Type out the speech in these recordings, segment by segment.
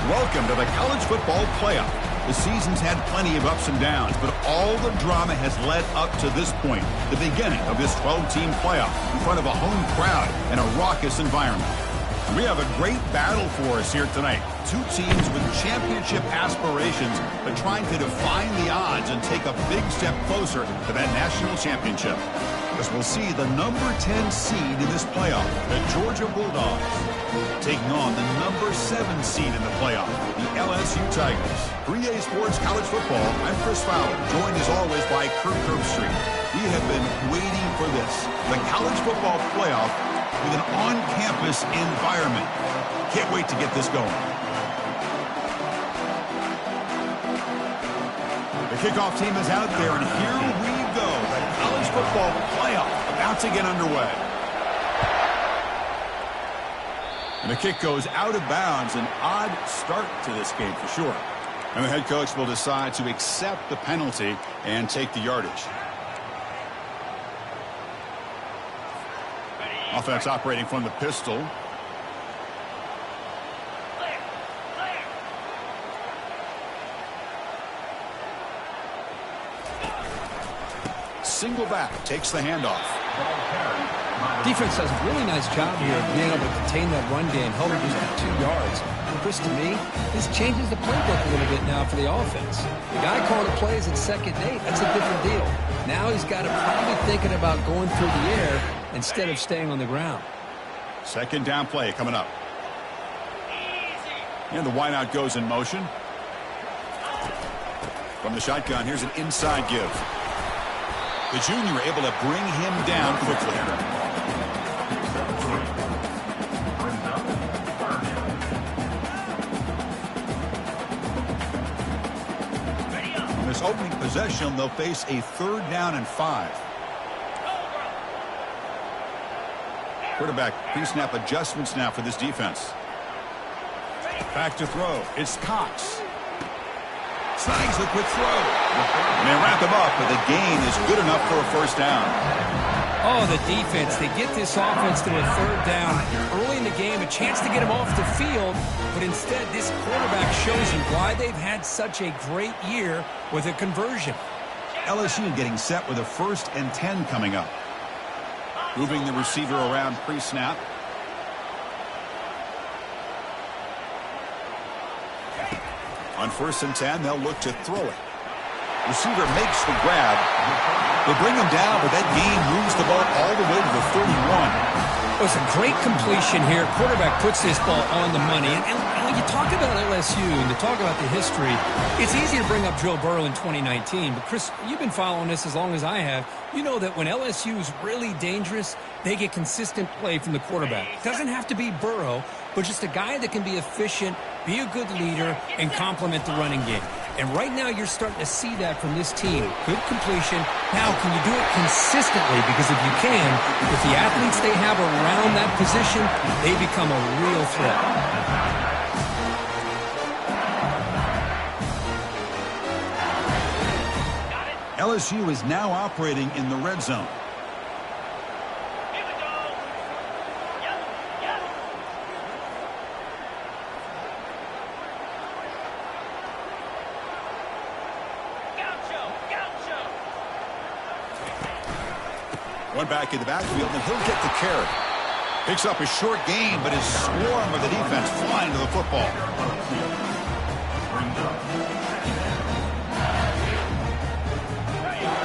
Welcome to the college football playoff. The season's had plenty of ups and downs, but all the drama has led up to this point, the beginning of this 12-team playoff in front of a home crowd and a raucous environment. We have a great battle for us here tonight. Two teams with championship aspirations, but trying to define the odds and take a big step closer to that national championship. As we'll see the number 10 seed in this playoff, the Georgia Bulldogs, taking on the number 7 seed in the playoff, the LSU Tigers. 3A Sports College Football, I'm Chris Fowler, joined as always by Kirk Herbstreit. We have been waiting for this, the college football playoff with an on-campus environment. Can't wait to get this going. The kickoff team is out there, and here we go. The college football playoff about to get underway. And the kick goes out of bounds. An odd start to this game for sure. And the head coach will decide to accept the penalty and take the yardage. Offense operating from the pistol. Single back takes the handoff. Defense does a really nice job here of being able to contain that run game, held it just 2 yards. Chris, to me, this changes the playbook a little bit now for the offense. The guy calling the plays at 2nd and 8, that's a different deal. Now he's got to probably thinking about going through the air instead of staying on the ground. 2nd down play coming up. And the wideout goes in motion. From the shotgun, here's an inside give. The junior able to bring him down quickly. On this opening possession, they'll face a 3rd down and 5. Quarterback pre-snap adjustments now for this defense. Back to throw. It's Cox. Snags the quick throw. And they wrap him up, but the gain is good enough for a 1st down. Oh, the defense. They get this offense to a 3rd down early in the game, a chance to get him off the field, but instead this quarterback shows you why they've had such a great year with a conversion. LSU getting set with a 1st and 10 coming up. Moving the receiver around pre-snap. On 1st and 10, they'll look to throw it. Receiver makes the grab. They bring him down, but that gain moves the ball all the way to the 31. It was a great completion here. Quarterback puts this ball on the money. And when you talk about LSU and to talk about the history, it's easy to bring up Joe Burrow in 2019. But, Chris, you've been following this as long as I have. You know that when LSU is really dangerous, they get consistent play from the quarterback. It doesn't have to be Burrow, but just a guy that can be efficient, be a good leader, and complement the running game. And right now you're starting to see that from this team. Good completion. Now, can you do it consistently? Because if you can, with the athletes they have around that position, they become a real threat. LSU is now operating in the red zone. One back in the backfield, and he'll get the carry. Picks up a short gain, but his swarm of the defense flying to the football.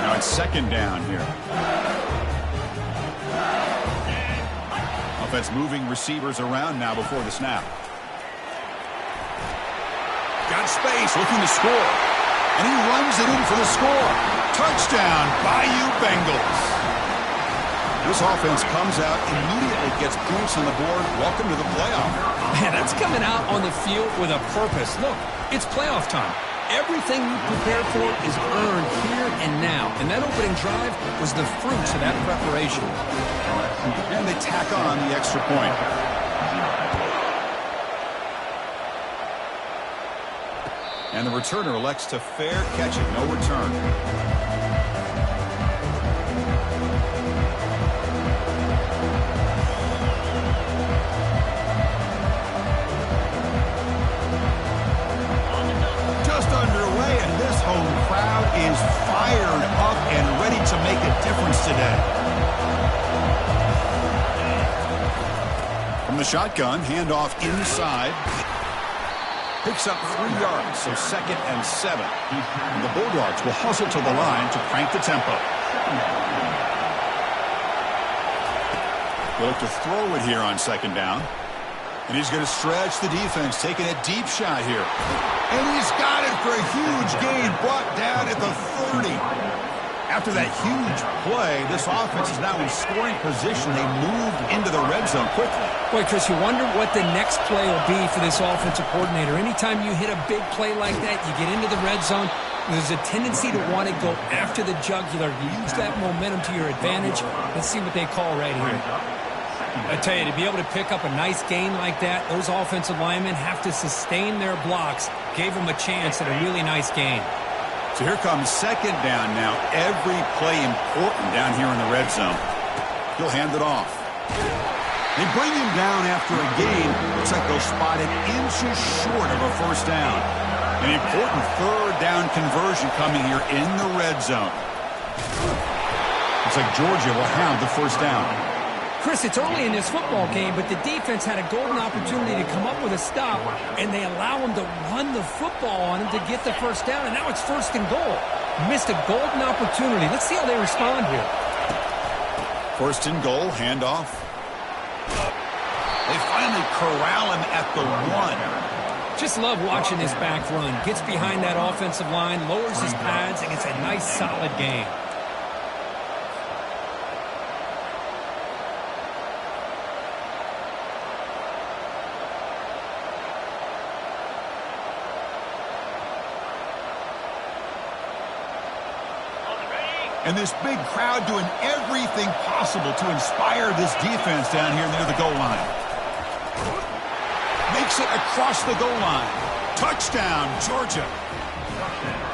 Now it's 2nd down here. Offense moving receivers around now before the snap. Got space, looking to score. And he runs it in for the score. Touchdown, Bayou Bengals. This offense comes out, immediately gets points on the board. Welcome to the playoff. Man, that's coming out on the field with a purpose. Look, it's playoff time. Everything you prepared for is earned here and now. And that opening drive was the fruits of that preparation. And they tack on the extra point. And the returner elects to fair catch it. No return. Shotgun, handoff inside. Picks up 3 yards, so 2nd and 7. And the Bulldogs will hustle to the line to crank the tempo. They'll look to throw it here on 2nd down. And he's going to stretch the defense, taking a deep shot here. And he's got it for a huge gain, brought down at the 30. After that huge play, this offense is now in scoring position. They moved into the red zone quickly. Boy, Chris, you wonder what the next play will be for this offensive coordinator. Anytime you hit a big play like that, you get into the red zone, there's a tendency to want to go after the jugular. You use that momentum to your advantage. Let's see what they call right here. I tell you, to be able to pick up a nice gain like that, those offensive linemen have to sustain their blocks. Gave them a chance at a really nice gain. So here comes 2nd down now. Every play important down here in the red zone. He'll hand it off. They bring him down after a gain. Looks like they'll spot it inches short of a 1st down. An important 3rd down conversion coming here in the red zone. Looks like Georgia will have the 1st down. Chris, it's early in this football game, but the defense had a golden opportunity to come up with a stop, and they allow him to run the football on him to get the 1st down, and now it's 1st and goal. Missed a golden opportunity. Let's see how they respond here. 1st and goal, handoff. They finally corral him at the 1. Just love watching this back run. Gets behind that offensive line, lowers his pads, and gets a nice, solid gain. And this big crowd doing everything possible to inspire this defense down here near the goal line. Makes it across the goal line. Touchdown, Georgia.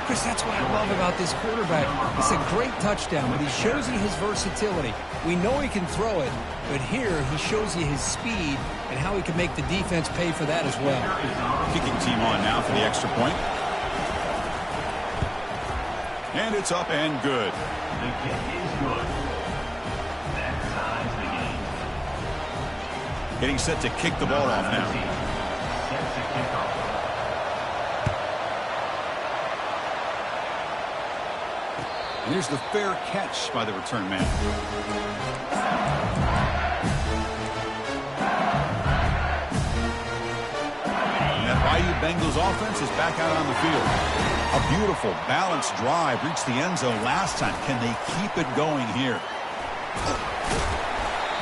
Chris, that's what I love about this quarterback. It's a great touchdown, but he shows you his versatility. We know he can throw it, but here he shows you his speed and how he can make the defense pay for that as well. Kicking team on now for the extra point. And it's up and good. The kick is good. That ties the game. Getting set to kick the ball off now. Set to kick off. And here's the fair catch by the return man. And that Bayou Bengals offense is back out on the field. A beautiful, balanced drive reached the end zone last time. Can they keep it going here?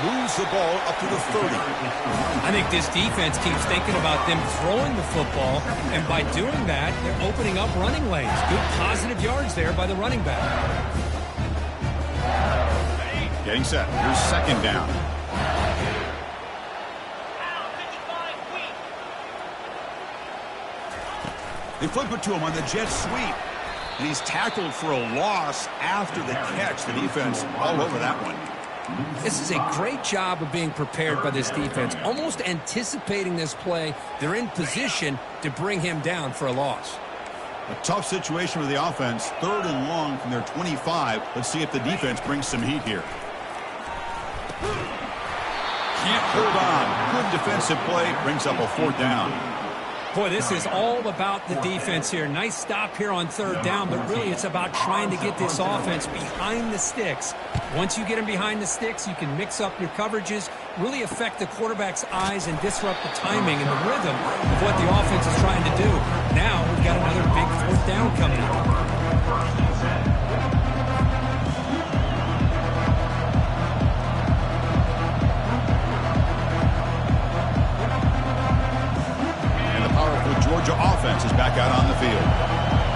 Moves the ball up to the 30. I think this defense keeps thinking about them throwing the football, and by doing that, they're opening up running lanes. Good positive yards there by the running back. Getting set. Here's 2nd down. They flip it to him on the jet sweep. And he's tackled for a loss after the catch. The defense all over that one. This is a great job of being prepared by this defense. Almost anticipating this play. They're in position to bring him down for a loss. A tough situation with the offense. 3rd and long from their 25. Let's see if the defense brings some heat here. Can't hold on. Good defensive play. Brings up a 4th down. Boy, this is all about the defense here. Nice stop here on 3rd down, but really it's about trying to get this offense behind the sticks. Once you get them behind the sticks, you can mix up your coverages, really affect the quarterback's eyes and disrupt the timing and the rhythm of what the offense is trying to do. Now we've got another big 4th down coming up. Georgia offense is back out on the field.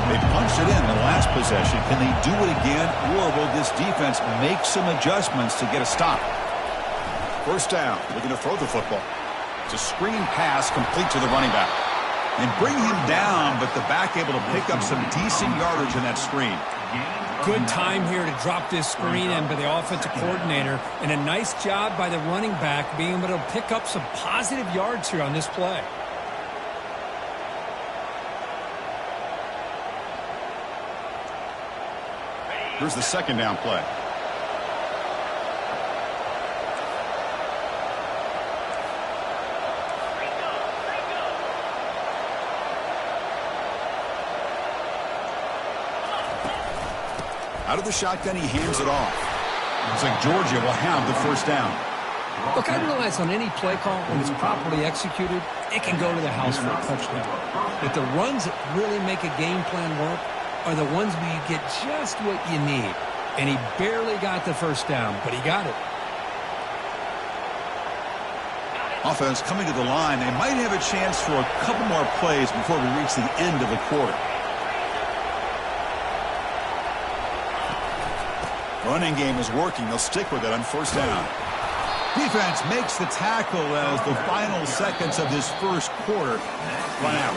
They punched it in the last possession. Can they do it again, or will this defense make some adjustments to get a stop? 1st down, looking to throw the football. It's a screen pass complete to the running back. And bring him down, but the back able to pick up some decent yardage in that screen. Good time here to drop this screen in by the offensive coordinator, and a nice job by the running back being able to pick up some positive yards here on this play. Here's the 2nd down play. Out of the shotgun, he hands it off. Looks like Georgia will have the first down. Look, I realize on any play call, when it's properly executed, it can go to the house for a touchdown. But the runs that really make a game plan work are the ones where you get just what you need. And he barely got the first down, but he got it. Offense coming to the line. They might have a chance for a couple more plays before we reach the end of the quarter. Running game is working. They'll stick with it on first down. Defense makes the tackle as the final seconds of this first quarter run out.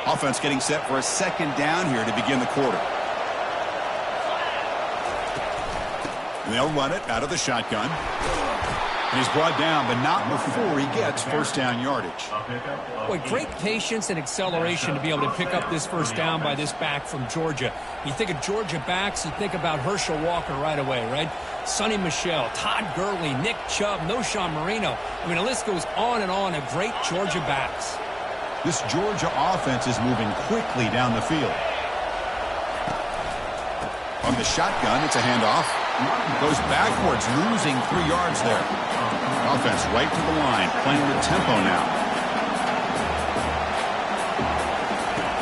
Offense getting set for a second down here to begin the quarter. And they'll run it out of the shotgun. And he's brought down, but not before he gets first down yardage. Boy, great patience and acceleration to be able to pick up this first down by this back from Georgia. You think of Georgia backs, you think about Herschel Walker right away, right? Sonny Michel, Todd Gurley, Nick Chubb, Noshawn Marino. I mean, the list goes on and on of great Georgia backs. This Georgia offense is moving quickly down the field. On the shotgun, it's a handoff. Goes backwards, losing 3 yards there. Offense right to the line, playing with tempo now.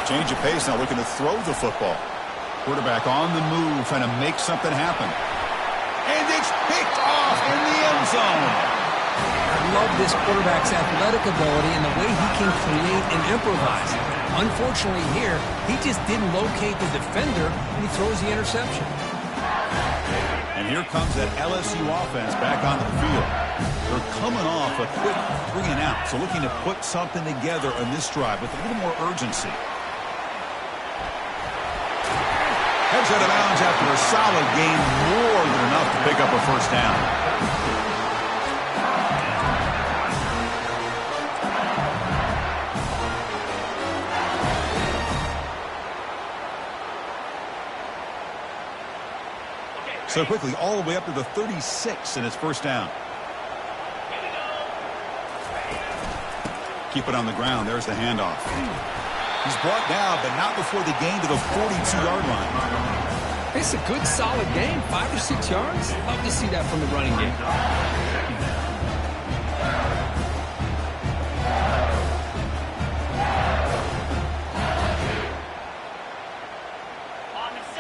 Change of pace now, looking to throw the football. Quarterback on the move, trying to make something happen. And it's picked off in the end zone. I love this quarterback's athletic ability and the way he can create and improvise. Unfortunately here, he just didn't locate the defender and he throws the interception. And here comes that LSU offense back onto the field. They're coming off a quick 3 and out, so looking to put something together on this drive with a little more urgency. Heads out of bounds after a solid game, more than enough to pick up a first down. So quickly, all the way up to the 36 in his first down. Keep it on the ground. There's the handoff. He's brought down, but not before the gain to the 42-yard line. It's a good, solid game. 5 or 6 yards. Love to see that from the running game.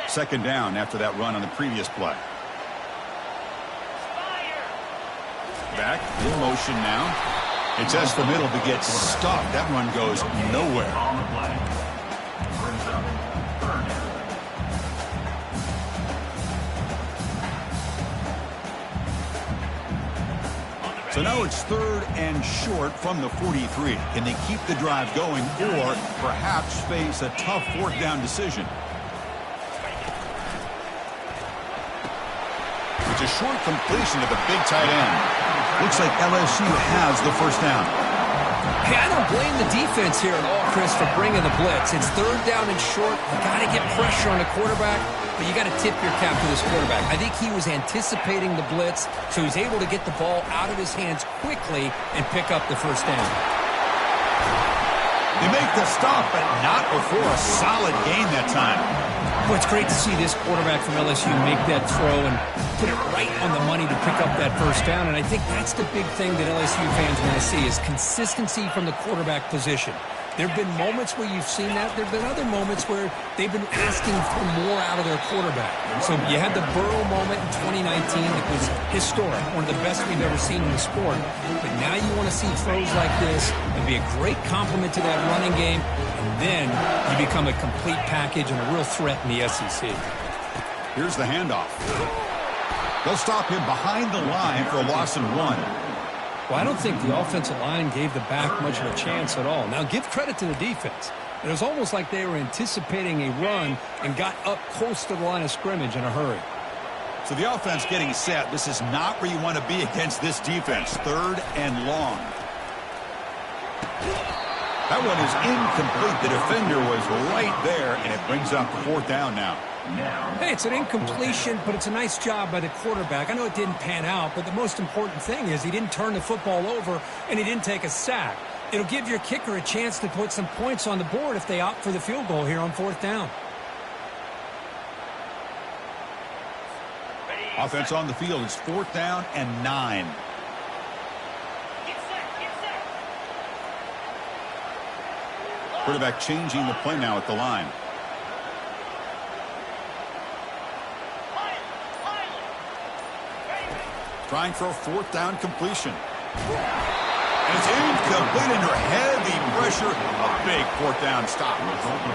Second down after that run on the previous play. Back, in motion now. It's S the middle, but gets stopped. That run goes nowhere. So now it's 3rd and short from the 43. Can they keep the drive going or perhaps face a tough 4th down decision? It's a short completion to the big tight end. Looks like LSU has the first down. Hey, I don't blame the defense here at all, Chris, for bringing the blitz. It's 3rd down and short. You got to get pressure on the quarterback, but you got to tip your cap to this quarterback. I think he was anticipating the blitz, so he's able to get the ball out of his hands quickly and pick up the first down. They make the stop, but not before a solid gain that time. Well, it's great to see this quarterback from LSU make that throw and put it right on the money to pick up that first down. And I think that's the big thing that LSU fans want to see is consistency from the quarterback position. There have been moments where you've seen that. There have been other moments where they've been asking for more out of their quarterback. So you had the Burrow moment in 2019 that was historic, one of the best we've ever seen in the sport. But now you want to see throws like this and be a great complement to that running game, and then you become a complete package and a real threat in the SEC. Here's the handoff. They'll stop him behind the line for a loss of 1. Well, I don't think the offensive line gave the back much of a chance at all. Now, give credit to the defense. It was almost like they were anticipating a run and got up close to the line of scrimmage in a hurry. So the offense getting set. This is not where you want to be against this defense. 3rd and long. That one is incomplete. The defender was right there, and it brings up 4th down now. Hey, it's an incompletion, but it's a nice job by the quarterback. I know it didn't pan out, but the most important thing is he didn't turn the football over, and he didn't take a sack. It'll give your kicker a chance to put some points on the board if they opt for the field goal here on 4th down. Offense on the field. It's 4th down and 9. Quarterback changing the play now at the line. Trying for a 4th down completion. And it's incomplete under heavy pressure. A big 4th down stop.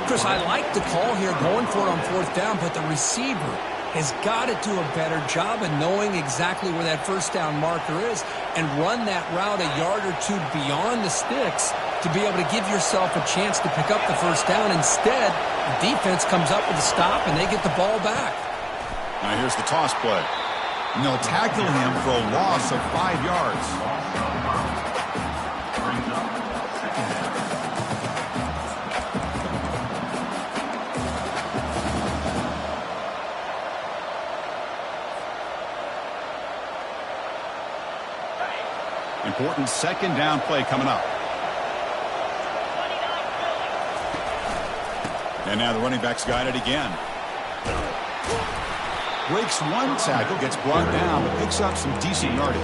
Chris, I like the call here going for it on 4th down, but the receiver has got to do a better job of knowing exactly where that 1st down marker is and run that route a yard or two beyond the sticks to be able to give yourself a chance to pick up the 1st down. Instead, the defense comes up with a stop and they get the ball back. Now here's the toss play. And they'll tackle him for a loss of 5 yards. Important 2nd down play coming up. And now the running back's got it again. Breaks one tackle, gets brought down, but picks up some decent yardage.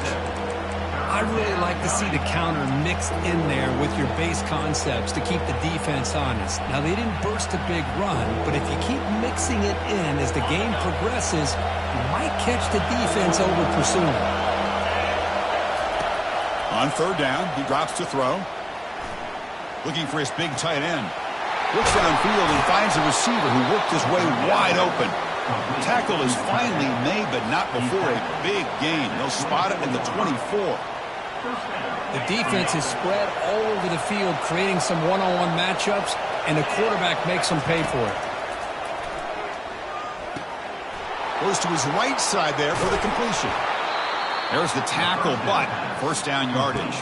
I really like to see the counter mixed in there with your base concepts to keep the defense honest. Now, they didn't burst a big run, but if you keep mixing it in as the game progresses, you might catch the defense over pursuing. On 3rd down, he drops to throw. Looking for his big tight end. Looks downfield and finds a receiver who worked his way wide open. Tackle is finally made, but not before a big gain. They'll spot it in the 24. The defense is spread all over the field, creating some one-on-one matchups, and the quarterback makes them pay for it. Goes to his right side there for the completion. There's the tackle, but 1st down yardage.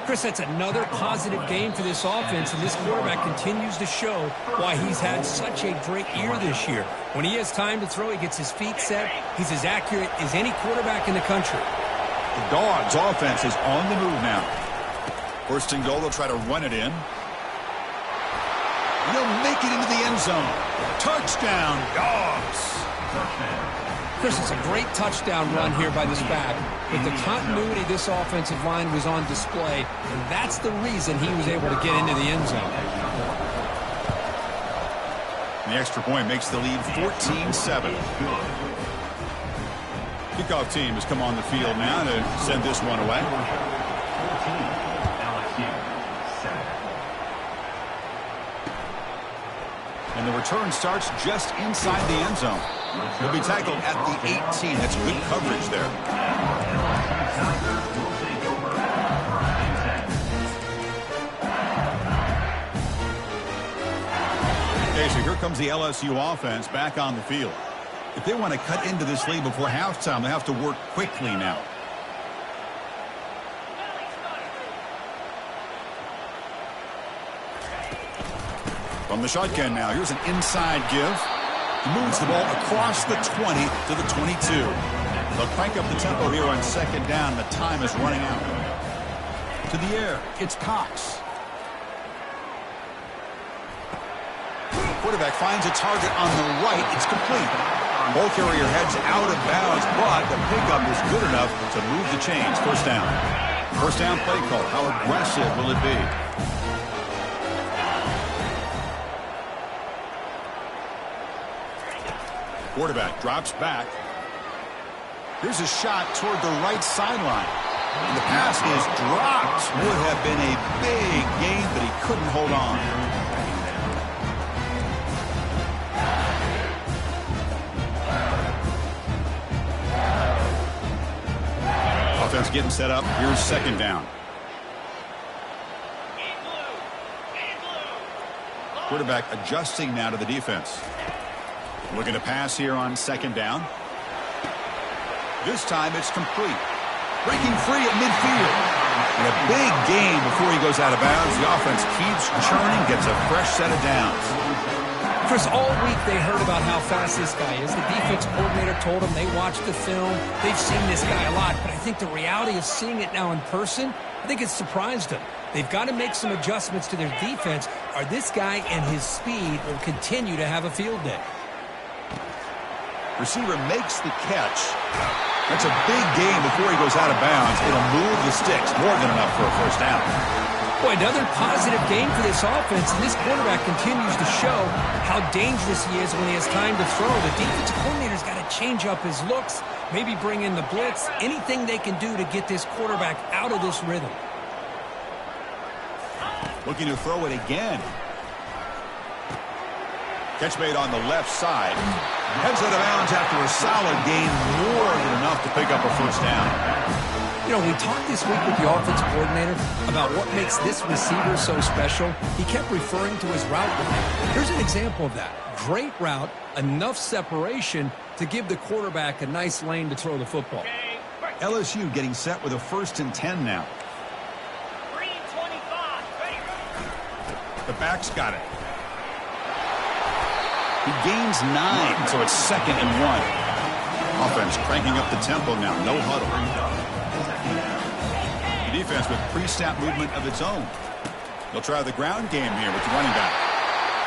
Chris, that's another positive game for this offense, and this quarterback continues to show why he's had such a great year this year. When he has time to throw, he gets his feet set. He's as accurate as any quarterback in the country. The Dogs' offense is on the move now. 1st and goal, they'll try to run it in. They'll make it into the end zone. Touchdown, Dogs. Chris, it's a great touchdown run here by this back, but the continuity of this offensive line was on display, and that's the reason he was able to get into the end zone. The extra point makes the lead 14-7. Kickoff team has come on the field now to send this one away. And the return starts just inside the end zone. He'll be tackled at the 18. That's good coverage there. Okay, so here comes the LSU offense back on the field. If they want to cut into this lead before halftime, they have to work quickly now. From the shotgun now, here's an inside give. He moves the ball across the 20 to the 22. They'll crank up the tempo here on 2nd down. The time is running out. To the air, it's Cox. Quarterback finds a target on the right. It's complete. Ball carrier heads out of bounds, but the pickup is good enough to move the chains. 1st down. 1st down play call. How aggressive will it be? Quarterback drops back. Here's a shot toward the right sideline. And the pass is dropped. Would have been a big gain, but he couldn't hold on. Offense getting set up. Here's 2nd down. Quarterback adjusting now to the defense. Looking to pass here on 2nd down. This time it's complete. Breaking free at midfield. And a big gain before he goes out of bounds. The offense keeps churning, gets a fresh set of downs. Chris, all week they heard about how fast this guy is. The defense coordinator told them they watched the film. They've seen this guy a lot. But I think the reality of seeing it now in person, I think it's surprised them. They've got to make some adjustments to their defense, or this guy and his speed will continue to have a field day. Receiver makes the catch. That's a big gain before he goes out of bounds. It'll move the sticks, more than enough for a first down. Boy, another positive game for this offense, and this quarterback continues to show how dangerous he is when he has time to throw. The defensive coordinator's got to change up his looks, maybe bring in the blitz, anything they can do to get this quarterback out of this rhythm. Looking to throw it again. Catch made on the left side. Heads out of bounds after a solid gain, more than enough to pick up a first down. You know, we talked this week with the offensive coordinator about what makes this receiver so special. He kept referring to his route running. Here's an example of that. Great route, enough separation to give the quarterback a nice lane to throw the football. LSU getting set with a 1st and 10 now. The back's got it. He gains 9, so it's 2nd and 1. Offense cranking up the tempo now. No huddle. The defense with pre-snap movement of its own. They'll try the ground game here with the running back.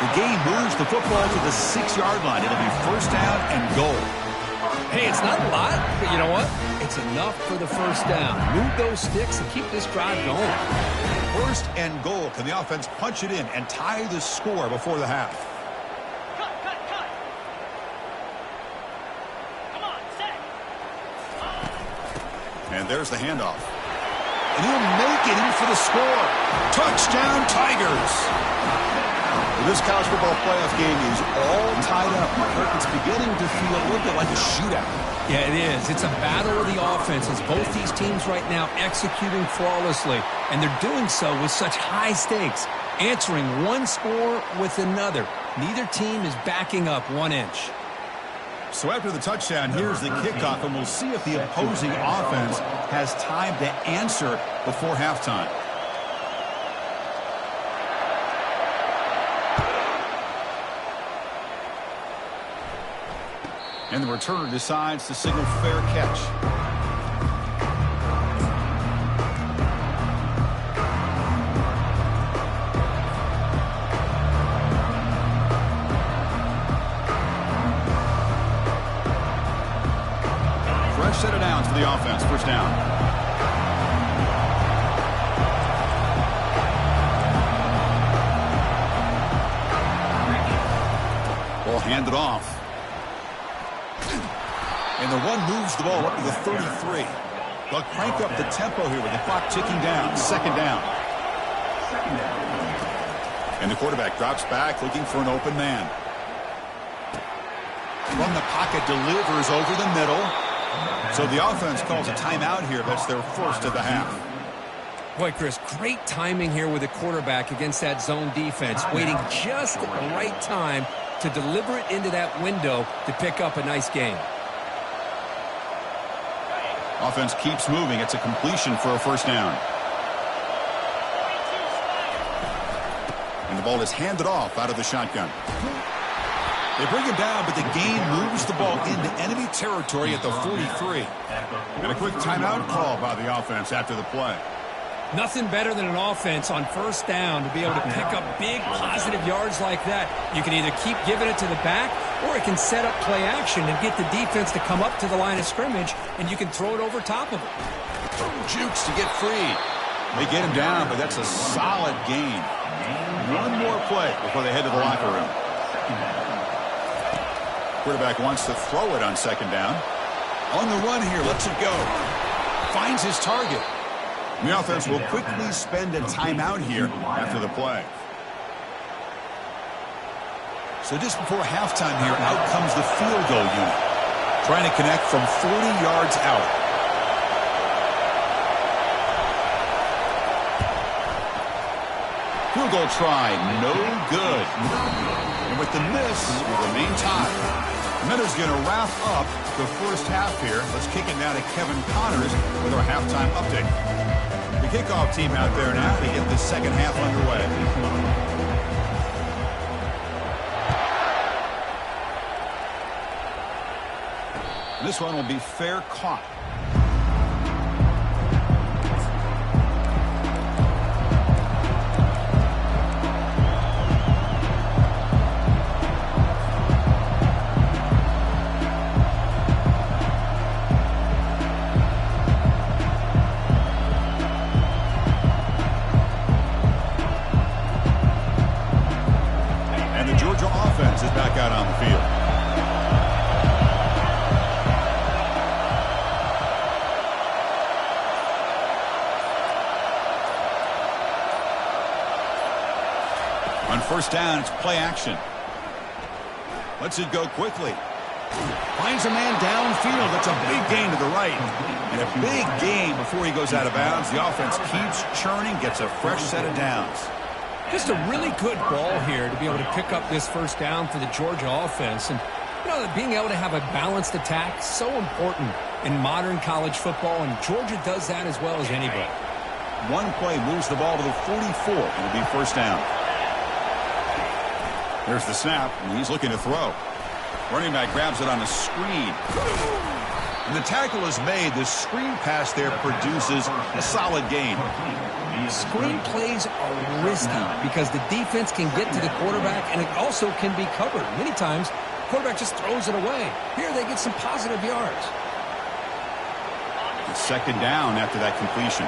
The game moves the football to the 6-yard line. It'll be first down and goal. Hey, it's not a lot, but you know what? It's enough for the first down. Move those sticks and keep this drive going. 1st and goal. Can the offense punch it in and tie the score before the half? Come on, set. And there's the handoff. And he'll make it in for the score. Touchdown, Tigers. This college football playoff game is all tied up. It's beginning to feel a little bit like a shootout. Yeah, it is. It's a battle of the offenses. Both these teams right now executing flawlessly, and they're doing so with such high stakes, answering one score with another. Neither team is backing up 1 inch. So after the touchdown, here's the kickoff, and we'll see if the opposing offense has time to answer before halftime. And the returner decides to signal fair catch. Fresh set of downs for the offense. First down. Ball handed off. And the one moves the ball up to the 33. They'll crank up the tempo here with the clock ticking down. 2nd down. And the quarterback drops back looking for an open man. From the pocket, delivers over the middle. So the offense calls a timeout here. That's their first of the half. Boy, Chris, great timing here with the quarterback against that zone defense, waiting just at the right time to deliver it into that window to pick up a nice gain. Offense keeps moving. It's a completion for a first down. And the ball is handed off out of the shotgun. They bring him down, but the gain moves the ball into enemy territory at the 43. And a quick timeout call by the offense after the play. Nothing better than an offense on first down to be able to pick up big positive yards like that. You can either keep giving it to the back, or it can set up play action and get the defense to come up to the line of scrimmage, and you can throw it over top of it. Jukes to get free. They get him down, but that's a solid gain. One more play before they head to the locker room. Quarterback wants to throw it on 2nd down. On the run here, lets it go. Finds his target. The offense will quickly spend a timeout here after the play. So just before halftime here, out comes the field goal unit, trying to connect from 40 yards out. Field goal try, no good. And with the miss, we remain tied. Minutes going to wrap up the first half here. Let's kick it now to Kevin Connors with our halftime update. The kickoff team out there now to get the second half underway. This one will be fair caught. And the Georgia offense is back out on the field. On first down, it's play action. Lets it go quickly. Finds a man downfield. That's a big gain to the right. And a big gain before he goes out of bounds. The offense keeps churning, gets a fresh set of downs. Just a really good ball here to be able to pick up this first down for the Georgia offense. And, you know, being able to have a balanced attack is so important in modern college football, and Georgia does that as well as anybody. One play moves the ball to the 44. It'll be first down. There's the snap, and he's looking to throw. Running back grabs it on a screen. And the tackle is made. The screen pass there produces a solid gain. Screen plays are risky because the defense can get to the quarterback, and it also can be covered. Many times, the quarterback just throws it away. Here they get some positive yards. It's second down after that completion.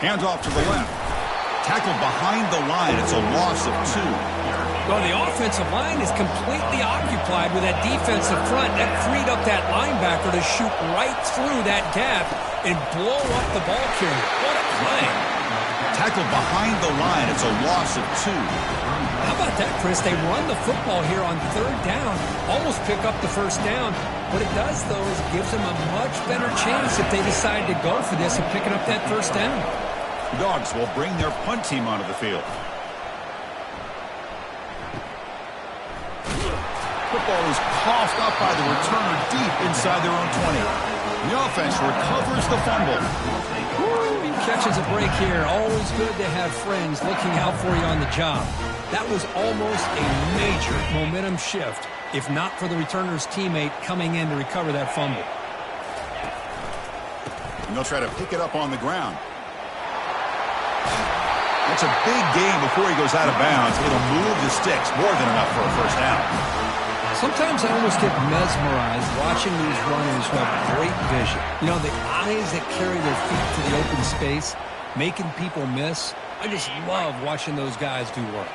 Hands off to the left. Tackled behind the line. It's a loss of 2. Well, the offensive line is completely occupied with that defensive front. That freed up that linebacker to shoot right through that gap and blow up the ball carrier. What a play. Tackled behind the line. It's a loss of 2. How about that, Chris? They run the football here on third down, almost pick up the first down. What it does, though, is gives them a much better chance if they decide to go for this and picking up that first down. The Dogs will bring their punt team onto the field. Football is coughed up by the returner deep inside their own 20. The offense recovers the fumble. Woo, catches a break here. Always good to have friends looking out for you on the job. That was almost a major momentum shift, if not for the returner's teammate coming in to recover that fumble. And they'll try to pick it up on the ground. That's a big gain before he goes out of bounds. It'll move the sticks, more than enough for a first down. Sometimes I almost get mesmerized watching these runners who have great vision. You know, the eyes that carry their feet to the open space, making people miss. I just love watching those guys do work.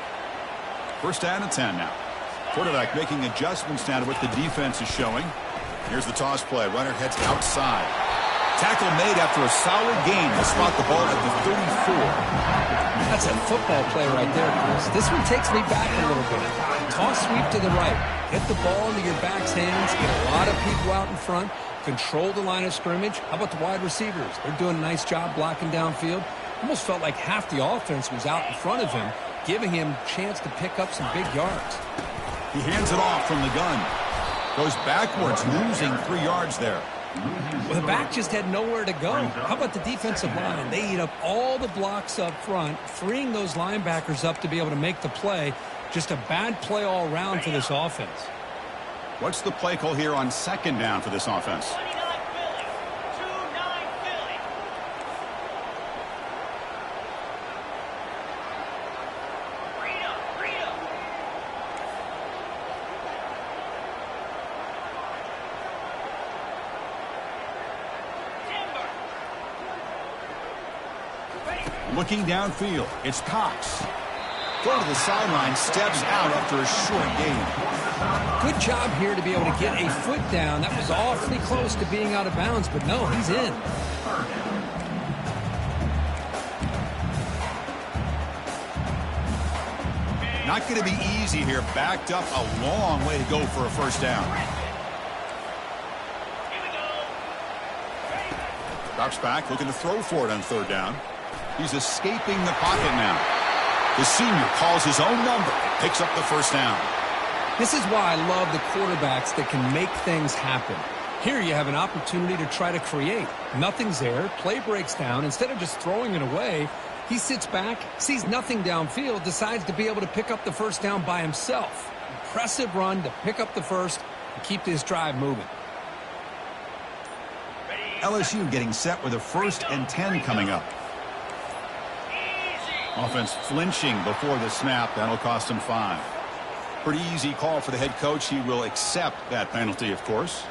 First down and 10 now. Quarterback making adjustments now to what the defense is showing. Here's the toss play. Runner heads outside. Tackle made after a solid gain to spot the ball at the 34. That's a football play right there, Chris. This one takes me back a little bit. Toss sweep to the right. Hit the ball into your back's hands. Get a lot of people out in front. Control the line of scrimmage. How about the wide receivers? They're doing a nice job blocking downfield. Almost felt like half the offense was out in front of him, giving him a chance to pick up some big yards. He hands it off from the gun. Goes backwards, losing 3 yards there. Well, the back just had nowhere to go. How about the defensive line? They eat up all the blocks up front, freeing those linebackers up to be able to make the play. Just a bad play all around for this offense. What's the play call here on second down for this offense? Looking downfield, it's Cox. Go to the sideline, steps out after a short gain. Good job here to be able to get a foot down. That was awfully close to being out of bounds, but no, he's in. Not going to be easy here. Backed up a long way to go for a first down. Drops back, looking to throw for it on third down. He's escaping the pocket now. The senior calls his own number and picks up the first down. This is why I love the quarterbacks that can make things happen. Here you have an opportunity to try to create. Nothing's there. Play breaks down. Instead of just throwing it away, he sits back, sees nothing downfield, decides to be able to pick up the first down by himself. Impressive run to pick up the first and keep this drive moving. LSU getting set with a 1st and 10 coming up. Offense flinching before the snap. That'll cost him 5. Pretty easy call for the head coach. He will accept that penalty, of course.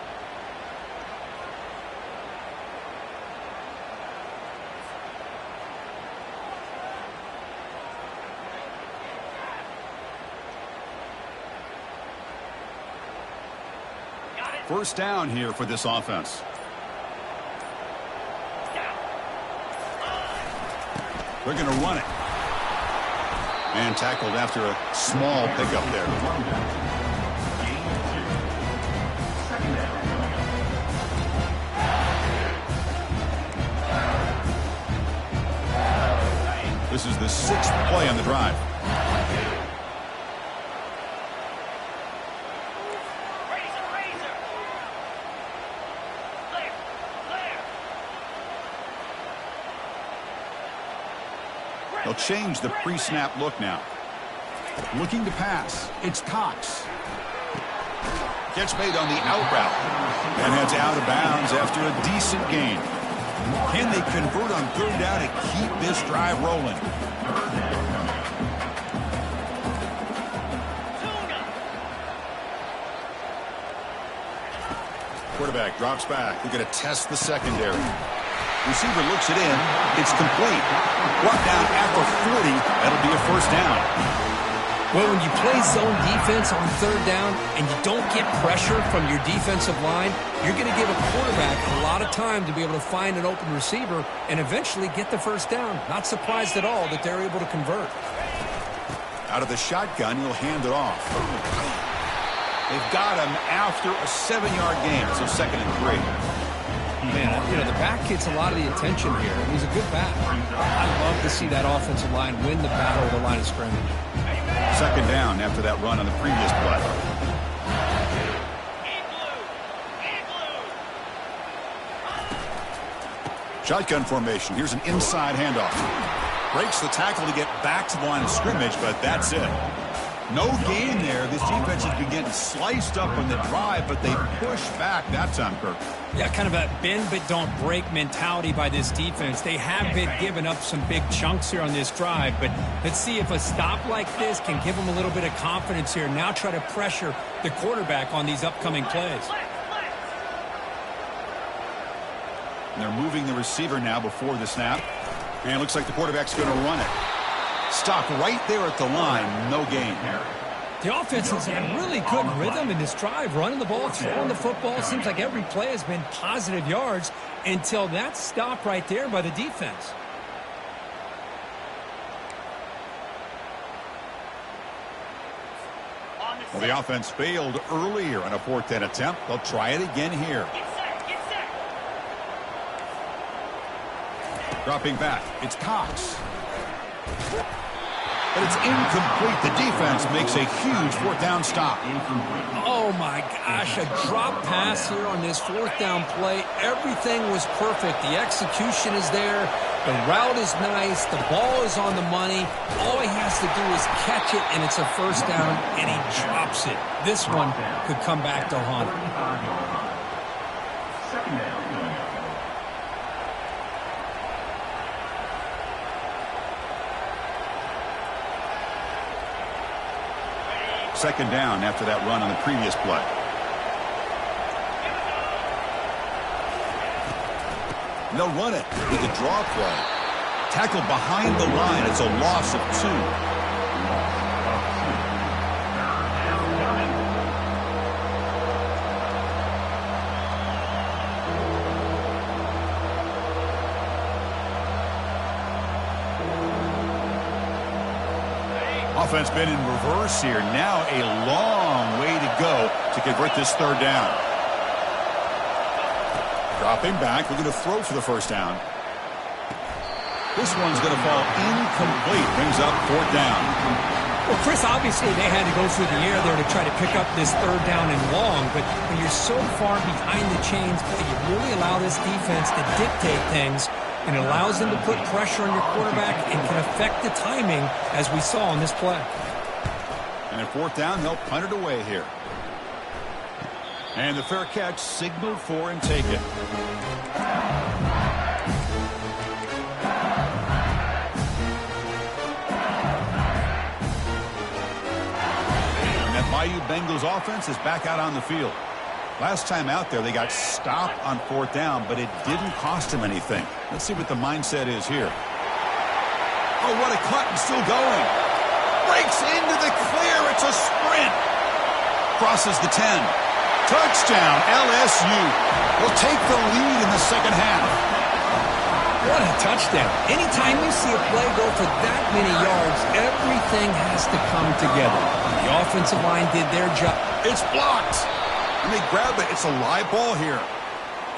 First down here for this offense. They're going to run it. And tackled after a small pickup there. This is the 6th play on the drive. They'll change the pre-snap look now. Looking to pass. It's Cox. Gets made on the out route. And heads out of bounds after a decent gain. Can they convert on third down and keep this drive rolling? Quarterback drops back. They're going to test the secondary. Receiver looks it in. It's complete. Brought down at the 40. That'll be a first down. Well, when you play zone defense on third down and you don't get pressure from your defensive line, you're going to give a quarterback a lot of time to be able to find an open receiver and eventually get the first down. Not surprised at all that they're able to convert. Out of the shotgun, he'll hand it off. They've got him after a 7-yard gain, so 2nd and 3. Man, you know, the back gets a lot of the attention here. He's a good back. I love to see that offensive line win the battle of the line of scrimmage. 2nd down after that run on the previous play. Shotgun formation. Here's an inside handoff. Breaks the tackle to get back to the line of scrimmage, but that's it. No gain there. This defense has been getting sliced up on the drive, but they push back that time, Kirk. Yeah, kind of a bend but don't break mentality by this defense. They have been giving up some big chunks here on this drive, but let's see if a stop like this can give them a little bit of confidence here. Now try to pressure the quarterback on these upcoming plays. And they're moving the receiver now before the snap. And it looks like the quarterback's going to run it. Stop right there at the line. No gain there. The offense has had really good rhythm in this drive, running the ball, throwing the football. Seems like every play has been positive yards until that stop right there by the defense. Well, the offense failed earlier on a 4th and attempt. They'll try it again here. Dropping back. It's Cox. But it's incomplete. The defense makes a huge 4th down stop. Oh, my gosh. A drop pass here on this 4th down play. Everything was perfect. The execution is there. The route is nice. The ball is on the money. All he has to do is catch it, and it's a first down, and he drops it. This one could come back to haunt him. 2nd down. Second down after that run on the previous play. And they'll run it with a draw play. Tackle behind the line. It's a loss of 2. Offense been in reverse here. Now a long way to go to convert this 3rd down. Dropping back, looking to throw for the first down. This one's going to fall incomplete. Brings up 4th down. Well, Chris, obviously they had to go through the air there to try to pick up this 3rd down and long, but when you're so far behind the chains, you really allow this defense to dictate things, and it allows them to put pressure on your quarterback and can affect the timing, as we saw on this play. And at 4th down, they'll punt it away here. And the fair catch signaled for and taken. Bayou Bengals offense is back out on the field. Last time out there, they got stopped on 4th down, but it didn't cost them anything. Let's see what the mindset is here. Oh, what a cut, and still going. Breaks into the clear. It's a sprint. Crosses the 10. Touchdown, LSU. Will take the lead in the second half. What a touchdown. Anytime you see a play go for that many yards, everything has to come together. The offensive line did their job. It's blocked. And they grab it. It's a live ball here.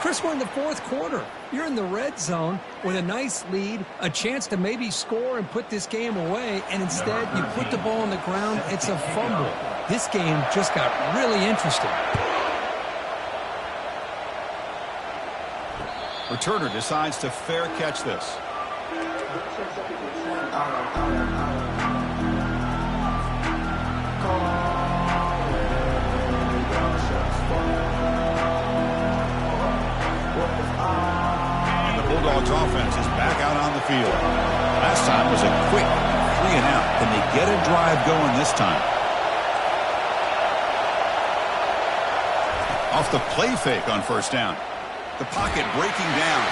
Chris, we're in the 4th quarter. You're in the red zone with a nice lead, a chance to maybe score and put this game away, and instead you put the ball on the ground. It's a fumble. This game just got really interesting. Returner decides to fair catch this. And the Bulldogs offense is back out on the field. Last time was a quick 3 and out. Can they get a drive going this time? Off the play fake on 1st down. The pocket breaking down.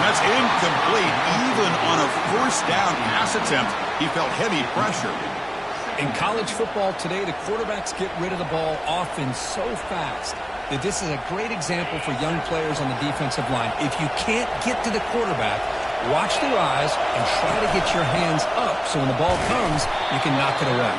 That's incomplete. Even on a 1st down pass attempt, he felt heavy pressure. In college football today, the quarterbacks get rid of the ball often so fast that this is a great example for young players on the defensive line. If you can't get to the quarterback, watch their eyes and try to get your hands up so when the ball comes, you can knock it away.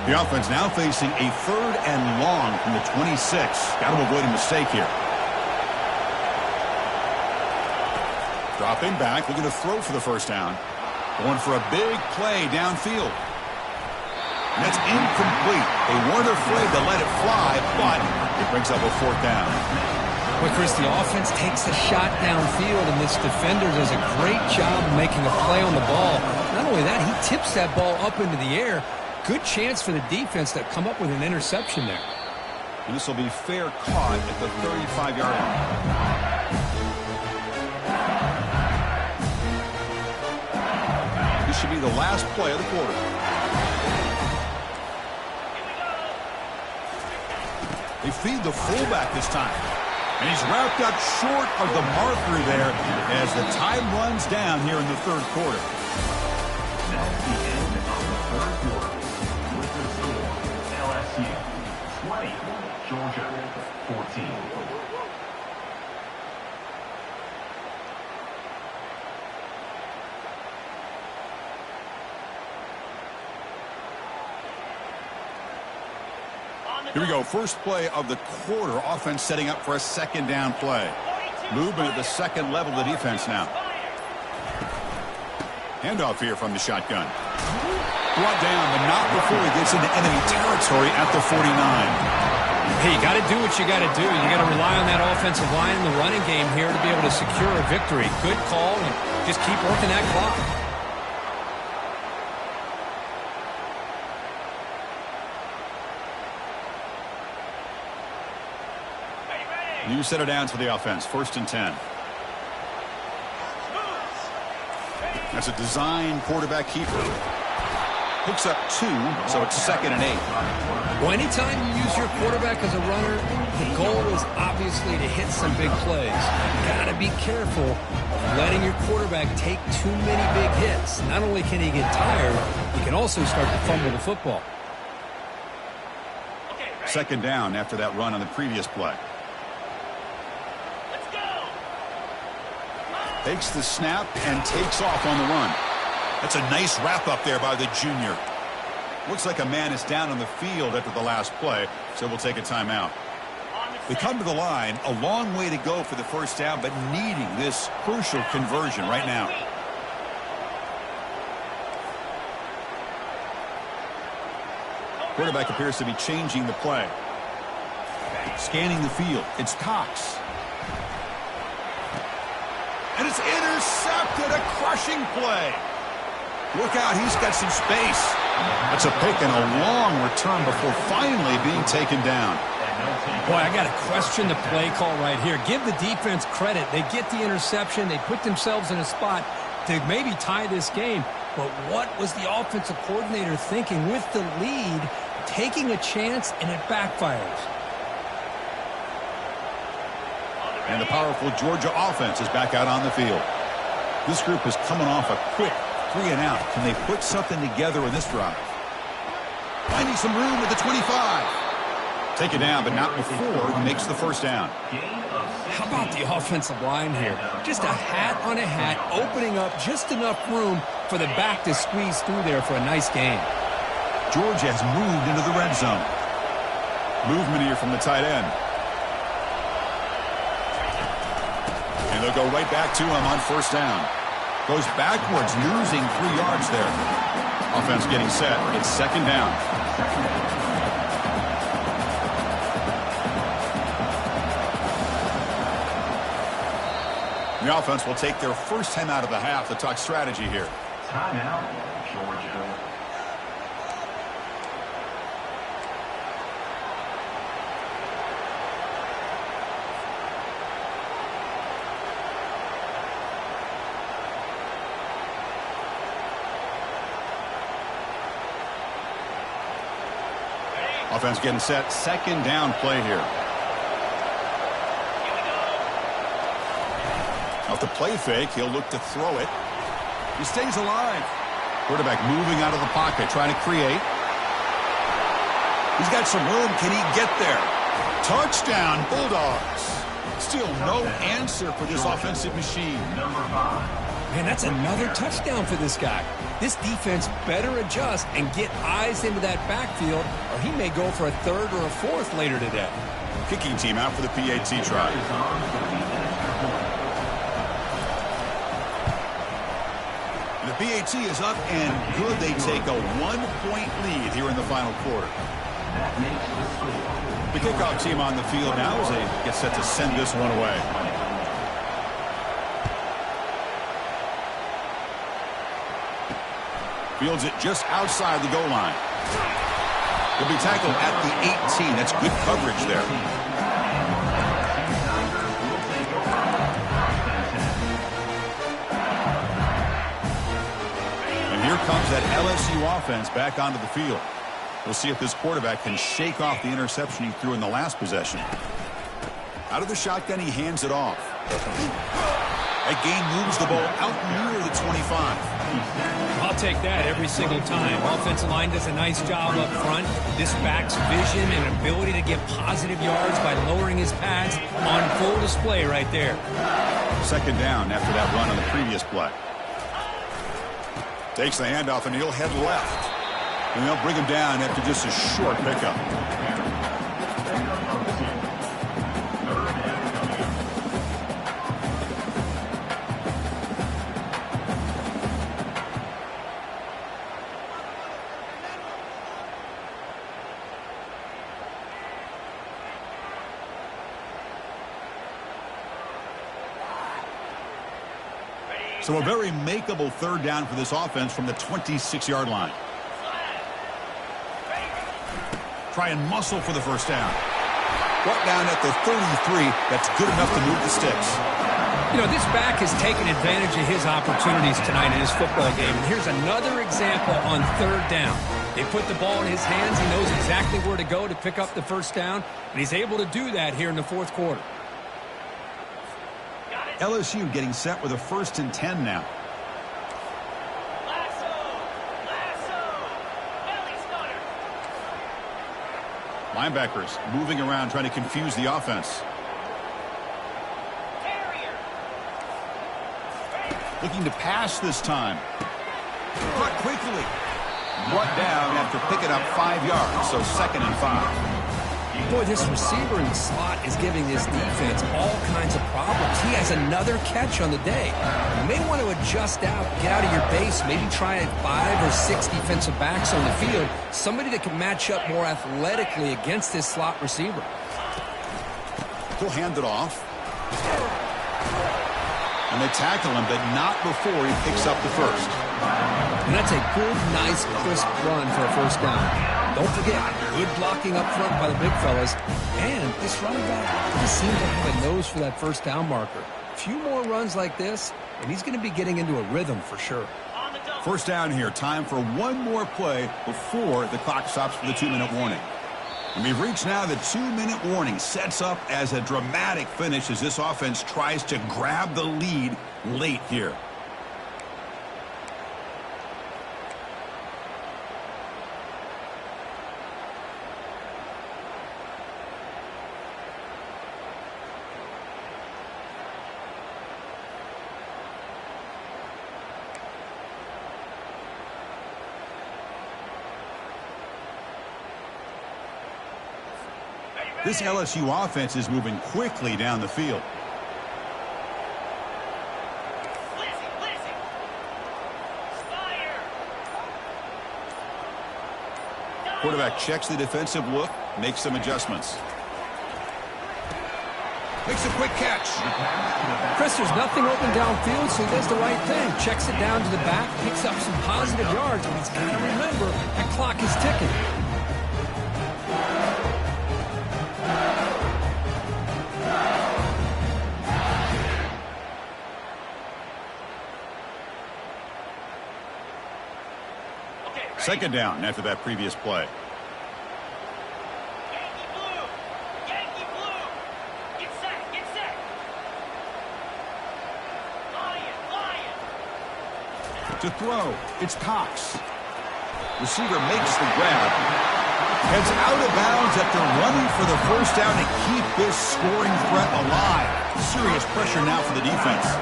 The offense now facing a 3rd and long from the 26. Got to avoid a mistake here. Dropping back, looking to throw for the first down. Going for a big play downfield. And that's incomplete. They weren't afraid to let it fly, but it brings up a 4th down. Well, Chris, the offense takes a shot downfield, and this defender does a great job of making a play on the ball. Not only that, he tips that ball up into the air. Good chance for the defense to come up with an interception there. And this will be fair caught at the 35-yard line. This should be the last play of the quarter. They feed the fullback this time. And he's wrapped up short of the marker there as the time runs down here in the 3rd quarter. That's the end of the 3rd quarter. With the score, LSU 20, Georgia 14. Here we go. First play of the quarter. Offense setting up for a 2nd down play. Movement at the 2nd level of the defense now. Handoff here from the shotgun. Brought down, but not before he gets into enemy territory at the 49. Hey, you got to do what you got to do. You got to rely on that offensive line in the running game here to be able to secure a victory. Good call, and just keep working that clock. New set of downs for the offense. 1st and 10. That's a design quarterback keeper. Hooks up 2, so it's 2nd and 8. Well, anytime you use your quarterback as a runner, the goal is obviously to hit some big plays. You got to be careful of letting your quarterback take too many big hits. Not only can he get tired, he can also start to fumble the football. Second down after that run on the previous play. Takes the snap and takes off on the run. That's a nice wrap up there by the junior. Looks like a man is down on the field after the last play, so we'll take a timeout. We come to the line, a long way to go for the first down, but needing this crucial conversion right now. Quarterback appears to be changing the play. Scanning the field. It's Cox. And it's intercepted. A crushing play. Look out. He's got some space. That's a pick and a long return before finally being taken down. Boy, I got to question the play call right here. Give the defense credit. They get the interception. They put themselves in a spot to maybe tie this game. But what was the offensive coordinator thinking with the lead, taking a chance, and it backfires? And the powerful Georgia offense is back out on the field. This group is coming off a quick 3 and out. Can they put something together in this drive? Finding some room at the 25. Take it down, but not before he makes the first down. How about the offensive line here? Just a hat on a hat, opening up just enough room for the back to squeeze through there for a nice game. Georgia has moved into the red zone. Movement here from the tight end. And they'll go right back to him on first down. Goes backwards, losing 3 yards there. Offense getting set. It's second down. The offense will take their first time out of the half to talk strategy here. Timeout, Georgia. Offense getting set. Second down play here. Off the play fake, he'll look to throw it. He stays alive. Quarterback moving out of the pocket, trying to create. He's got some room. Can he get there? Touchdown, Bulldogs. Still no answer for this offensive machine. Man, that's another touchdown for this guy. This defense better adjust and get eyes into that backfield, or he may go for a third or a fourth later today. Kicking team out for the PAT try. The PAT is up and good. They take a 1-point lead here in the final quarter. The kickoff team on the field now as they get set to send this one away. Fields it just outside the goal line. He'll be tackled at the 18. That's good coverage there. Here comes that LSU offense back onto the field. We'll see if this quarterback can shake off the interception he threw in the last possession. Out of the shotgun, he hands it off. That game moves the ball out near the 25. I'll take that every single time. Offensive line does a nice job up front. This back's vision and ability to get positive yards by lowering his pads on full display right there. Second down after that run on the previous play. Takes the handoff, and he'll head left. And they'll bring him down after just a short pickup. So a very makeable third down for this offense from the 26-yard line. Try and muscle for the first down. Brought down at the 33. That's good enough to move the sticks. You know, this back has taken advantage of his opportunities tonight in his football game. And here's another example on third down. They put the ball in his hands. He knows exactly where to go to pick up the first down. And he's able to do that here in the fourth quarter. LSU getting set with a 1st and 10 now. Linebackers moving around trying to confuse the offense. Looking to pass this time. Caught quickly. Brought down after picking up 5 yards, so 2nd and 5. Boy, this receiver in the slot is giving this defense all kinds of problems. He has another catch on the day. You may want to adjust out, get out of your base, maybe try 5 or 6 defensive backs on the field. Somebody that can match up more athletically against this slot receiver. He'll hand it off. And they tackle him, but not before he picks up the first. And that's a good, nice, crisp run for a first down. Don't forget, good blocking up front by the big fellas. And this running back doesn't seem to have a nose for that first down marker. A few more runs like this, and he's going to be getting into a rhythm for sure. First down here. Time for one more play before the clock stops for the 2-minute warning. And we've reached now the 2-minute warning. Sets up as a dramatic finish as this offense tries to grab the lead late here. This LSU offense is moving quickly down the field. Quarterback checks the defensive look, makes some adjustments. Makes a quick catch. Chris, there's nothing open downfield, so he does the right thing. Checks it down to the back, picks up some positive yards, but he's got to remember that clock is ticking. Second down after that previous play. Yankee blue! Yankee blue! Get set! Get set! Lion! To throw, it's Cox. Receiver makes the grab. Heads out of bounds after running for the first down to keep this scoring threat alive. Serious pressure now for the defense.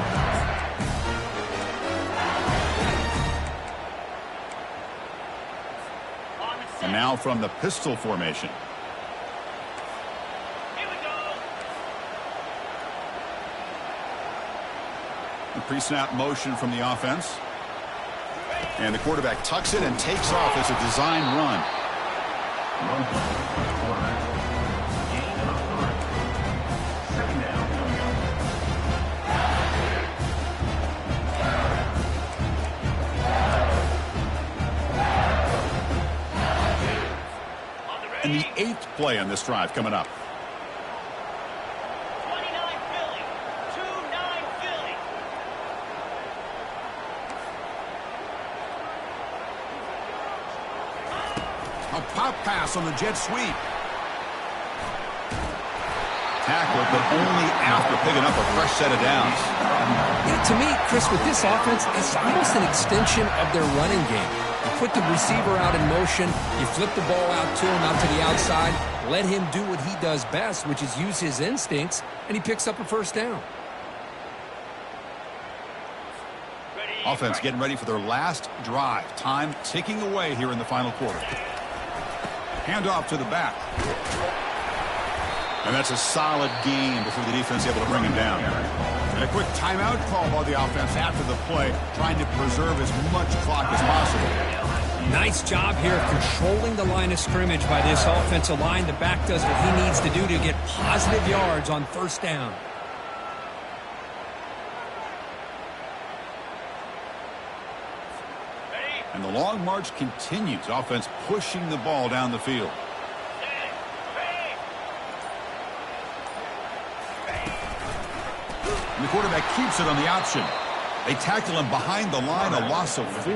And now from the pistol formation. Here we go! The pre-snap motion from the offense. And the quarterback tucks it and takes off as a design run. And the 8th play on this drive coming up. 29 Philly. 2-9 Philly. A pop pass on the jet sweep. Tackled, but only after picking up a fresh set of downs. Yeah, to me, Chris, with this offense, it's almost an extension of their running game. You put the receiver out in motion, you flip the ball out to him, out to the outside, let him do what he does best, which is use his instincts, and he picks up a first down. Offense getting ready for their last drive. Time ticking away here in the final quarter. Handoff to the back. And that's a solid gain before the defense is able to bring him down. And a quick timeout call by the offense after the play, trying to preserve as much clock as possible. Nice job here of controlling the line of scrimmage by this offensive line. The back does what he needs to do to get positive yards on first down. And the long march continues. Offense pushing the ball down the field. And the quarterback keeps it on the option. They tackle him behind the line, a loss of 4.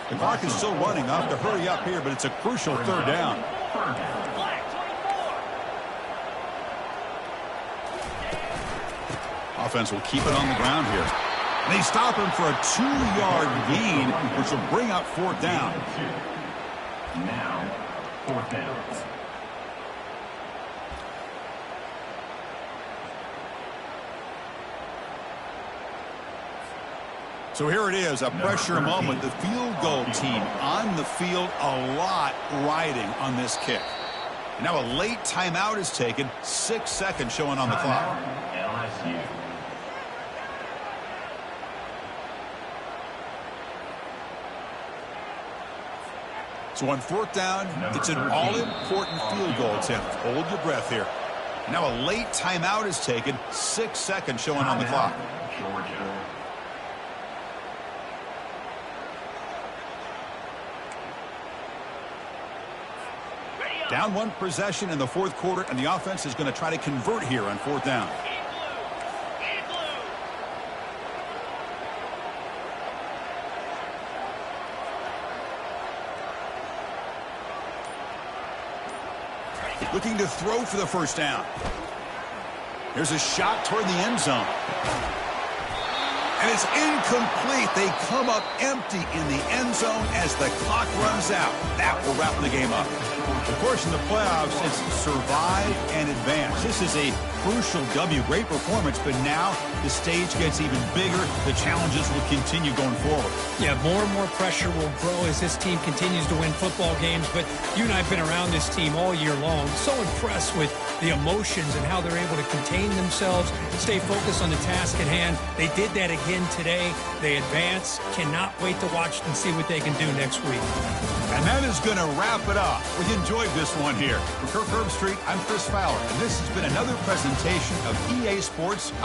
The clock is still running. I'll have to hurry up here, but it's a crucial third down. Offense will keep it on the ground here. And they stop him for a 2-yard gain, which will bring up fourth down. Now, fourth down. So here it is, a pressure moment. The field goal team on the field, a lot riding on this kick. Now a late timeout is taken. 6 seconds showing on the clock. LSU. So on 4th down, it's an all-important field goal attempt. Hold your breath here. Now a late timeout is taken. 6 seconds showing on the clock. Georgia. Down 1 possession in the 4th quarter, and the offense is going to try to convert here on 4th down. Looking to throw for the 1st down. There's a shot toward the end zone. And it's incomplete. They come up empty in the end zone as the clock runs out. That will wrap the game up. Of course, in the playoffs, it's survive and advance. This is a crucial W. Great performance, but now the stage gets even bigger. The challenges will continue going forward. Yeah, more and more pressure will grow as this team continues to win football games. But you and I have been around this team all year long. So impressed with the emotions and how they're able to contain themselves, stay focused on the task at hand. They did that again today. They advance. Cannot wait to watch and see what they can do next week. And that is going to wrap it up. We enjoyed this one here. For Kirk Herbstreit, I'm Chris Fowler, and this has been another presentation of EA Sports